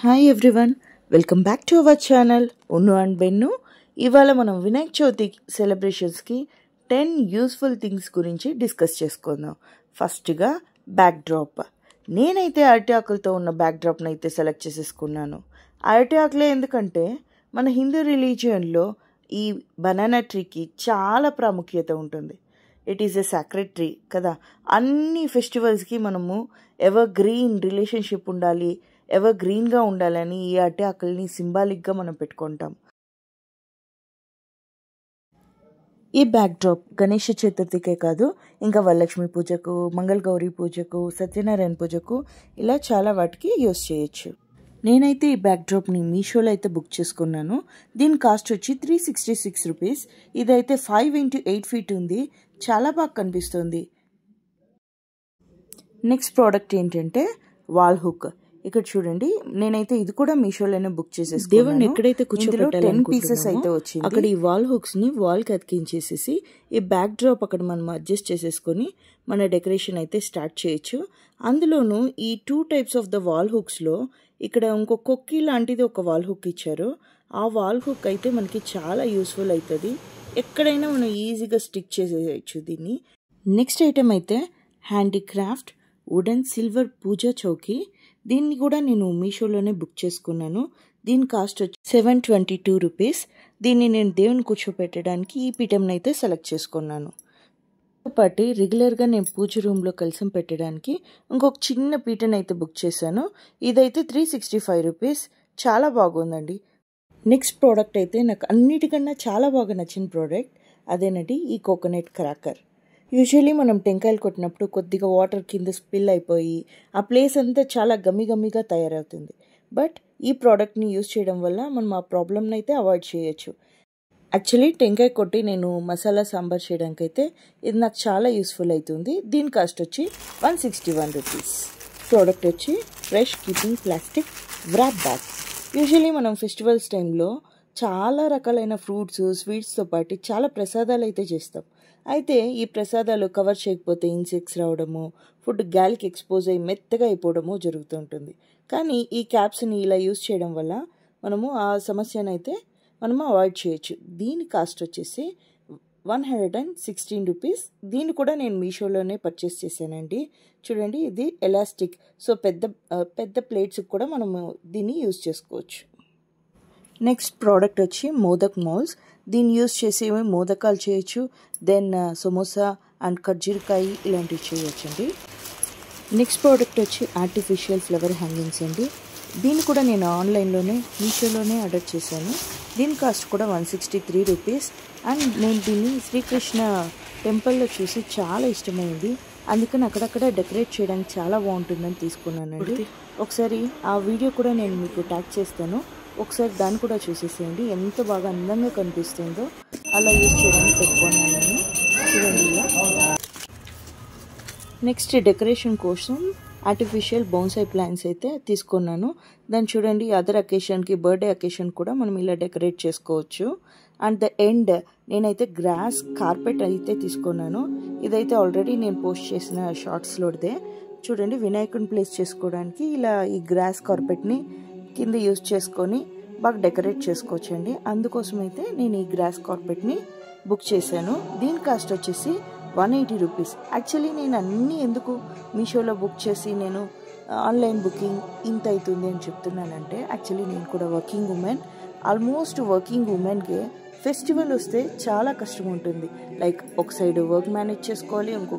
Hi everyone, welcome back to our channel ఉన్ను and బెన్ను. ఇవాళ మనం వినాయక చవితి సెలబ్రేషన్స్కి 10 యూస్ఫుల్ థింగ్స్ గురించి డిస్కస్ చేసుకుందాం. ఫస్ట్గా బ్యాక్ డ్రాప్. నేనైతే అరటి ఆకులతో ఉన్న బ్యాక్ డ్రాప్ని అయితే సెలెక్ట్ చేసేసుకున్నాను. అరటి ఆకులే ఎందుకంటే మన హిందూ రిలీజియన్లో ఈ బనానా ట్రీకి చాలా ప్రాముఖ్యత ఉంటుంది. It is a sacred tree కదా. అన్ని ఫెస్టివల్స్కి మనము ఎవర్ గ్రీన్ రిలేషన్షిప్ ఉండాలి, ఎవర్ గ్రీన్గా ఉండాలని ఈ అరటి ఆకుల్ని సింబాలిక్గా మనం పెట్టుకుంటాం. ఈ బ్యాక్ డ్రాప్ గణేష చతుర్థికే కాదు, ఇంకా వరలక్ష్మి పూజకు, మంగళగౌరి పూజకు, సత్యనారాయణ పూజకు ఇలా చాలా వాటికి యూస్ చేయొచ్చు. నేనైతే ఈ బ్యాక్ డ్రాప్ని మీషోలో అయితే బుక్ చేసుకున్నాను. దీని కాస్ట్ వచ్చి 366 రూపీస్. ఇదైతే 5 x 8 ఫీట్ ఉంది, చాలా బాగా కనిపిస్తుంది. నెక్స్ట్ ప్రోడక్ట్ ఏంటంటే వాల్ హుక్. ఇక్కడ చూడండి, నేనైతే ఇది కూడా మీషోలోనే బుక్ చేసేసుకున్నాను. దేవుడిని ఎక్కడైతే కూర్చోబెట్టాలి 10 పీసెస్ అయితే వచ్చింది. అక్కడ ఈ వాల్ హుక్స్ ని వాల్ కి అతికించేసేసి ఈ బ్యాక్ డ్రాప్ అక్కడ మనం అడ్జస్ట్ చేసేసుకొని మన డెకరేషన్ అయితే స్టార్ట్ చేయొచ్చు. అందులోనూ ఈ 2 types of the wall hooks లో ఇక్కడ ఇంకో కొక్కి లాంటిది ఒక వాల్ హుక్ ఇచ్చారు. ఆ వాల్ హుక్ అయితే మనకి చాలా యూస్ఫుల్ అవుతుంది. ఎక్కడైనా మనం ఈజీగా స్టిక్ చేసేయచ్చు దీన్ని. నెక్స్ట్ ఐటమ్ అయితే హ్యాండీక్రాఫ్ట్ వుడెన్ సిల్వర్ పూజా చౌకీ. దీన్ని కూడా నేను మీషోలోనే బుక్ చేసుకున్నాను. దీని కాస్ట్ వచ్చి 722 రూపీస్. దీన్ని నేను దేవుని కూర్చోపెట్టడానికి ఈ పీఠంని అయితే సెలెక్ట్ చేసుకున్నాను. పాటు రెగ్యులర్గా నేను పూజ రూమ్లో కలసం పెట్టడానికి ఇంకొక చిన్న పీఠను అయితే బుక్ చేశాను. ఇదైతే 365 రూపీస్. చాలా బాగుందండి. నెక్స్ట్ ప్రోడక్ట్ అయితే నాకు అన్నిటికన్నా చాలా బాగా నచ్చిన ప్రోడక్ట్ అదేనండి ఈ కోకోనట్ క్రాకర్. యూజువలీ మనం టెంకాయలు కొట్టినప్పుడు కొద్దిగా వాటర్ కింద స్పిల్ అయిపోయి ఆ ప్లేస్ అంతా చాలా గమ్మిగా తయారవుతుంది. బట్ ఈ ప్రోడక్ట్ని యూజ్ చేయడం వల్ల మనం ఆ ప్రాబ్లమ్ని అయితే అవాయిడ్ చేయొచ్చు. యాక్చువల్లీ టెంకాయ కొట్టి నేను మసాలా సాంబార్ చేయడానికి అయితే ఇది నాకు చాలా యూస్ఫుల్ అవుతుంది. దీని కాస్ట్ వచ్చి 161 రూపీస్. ప్రోడక్ట్ వచ్చి fresh keeping plastic wrap bag. Usually మనం ఫెస్టివల్స్ టైంలో చాలా రకాలైన ఫ్రూట్స్, స్వీట్స్తో పాటు చాలా ప్రసాదాలు అయితే చేస్తాం. అయితే ఈ ప్రసాదాలు కవర్ చేయకపోతే ఇన్సెక్ట్స్ రావడము, ఫుడ్ గాలికి ఎక్స్పోజ్ అయ్యి మెత్తగా అయిపోవడము జరుగుతుంటుంది. కానీ ఈ క్యాప్స్ని ఇలా యూజ్ చేయడం వల్ల మనము ఆ సమస్యను అయితే మనము అవాయిడ్ చేయొచ్చు. దీని కాస్ట్ వచ్చేసి 116 రూపీస్. దీన్ని కూడా నేను మీషోలోనే పర్చేస్ చేశానండి. చూడండి, ఇది ఎలాస్టిక్, సో పెద్ద ప్లేట్స్కి కూడా మనము దీన్ని యూజ్ చేసుకోవచ్చు. నెక్స్ట్ ప్రోడక్ట్ వచ్చి మోదక్ మౌల్స్. దీన్ని యూజ్ చేసి మోదకాలు చేయొచ్చు, దెన్ సమోసా అండ్ కజ్జిరకాయ ఇలాంటివి చేయొచ్చండి. నెక్స్ట్ ప్రోడక్ట్ వచ్చి ఆర్టిఫిషియల్ ఫ్లవర్ హ్యాంగింగ్స్ అండి. దీన్ని కూడా నేను ఆన్లైన్లోనే మీషోలోనే ఆర్డర్ చేశాను. దీని కాస్ట్ కూడా 163 రూపీస్. అండ్ నేను దీన్ని శ్రీకృష్ణ టెంపుల్లో చూసి చాలా ఇష్టమైంది, అందుకని అక్కడక్కడ డెకరేట్ చేయడానికి చాలా బాగుంటుందని తీసుకున్నానండి. ఒకసారి ఆ వీడియో కూడా నేను మీకు ట్యాగ్ చేస్తాను, ఒకసారి దాన్ని కూడా చూసేసేయండి. ఎంత బాగా అందంగా కనిపిస్తుందో అలా యూజ్ చేయడానికి పెట్టుకున్నాను నేను. చూడండి ఇలా. నెక్స్ట్ డెకరేషన్ కోసం ఆర్టిఫిషియల్ బౌన్సై ప్లాంట్స్ అయితే తీసుకున్నాను. దాన్ని చూడండి, అదర్ అకేషన్కి, బర్త్డే అకేషన్ కూడా మనం ఇలా డెకరేట్ చేసుకోవచ్చు. అండ్ ద ఎండ్ నేనైతే గ్రాస్ కార్పెట్ అయితే తీసుకున్నాను. ఇదైతే ఆల్రెడీ నేను పోస్ట్ చేసిన షార్ట్స్లోదే. చూడండి, వినాయకుడిని ప్లేస్ చేసుకోవడానికి ఇలా ఈ గ్రాస్ కార్పెట్ని కింద యూజ్ చేసుకొని బాగా డెకరేట్ చేసుకోవచ్చండి. అందుకోసం అయితే నేను ఈ గ్రాస్ కార్పెట్ని బుక్ చేశాను. దీని కాస్ట్ వచ్చేసి 180 రూపీస్. యాక్చువల్లీ నేను అన్నీ ఎందుకు మీషోలో బుక్ చేసి నేను ఆన్లైన్ బుకింగ్ ఇంత అవుతుంది అని చెప్తున్నానంటే, యాక్చువల్లీ నేను కూడా వర్కింగ్ ఉమెన్. ఆల్మోస్ట్ వర్కింగ్ ఉమెన్కి ఫెస్టివల్ వస్తే చాలా కష్టం ఉంటుంది. లైక్ ఒక సైడ్ వర్క్ మేనేజ్ చేసుకోవాలి, ఇంకొక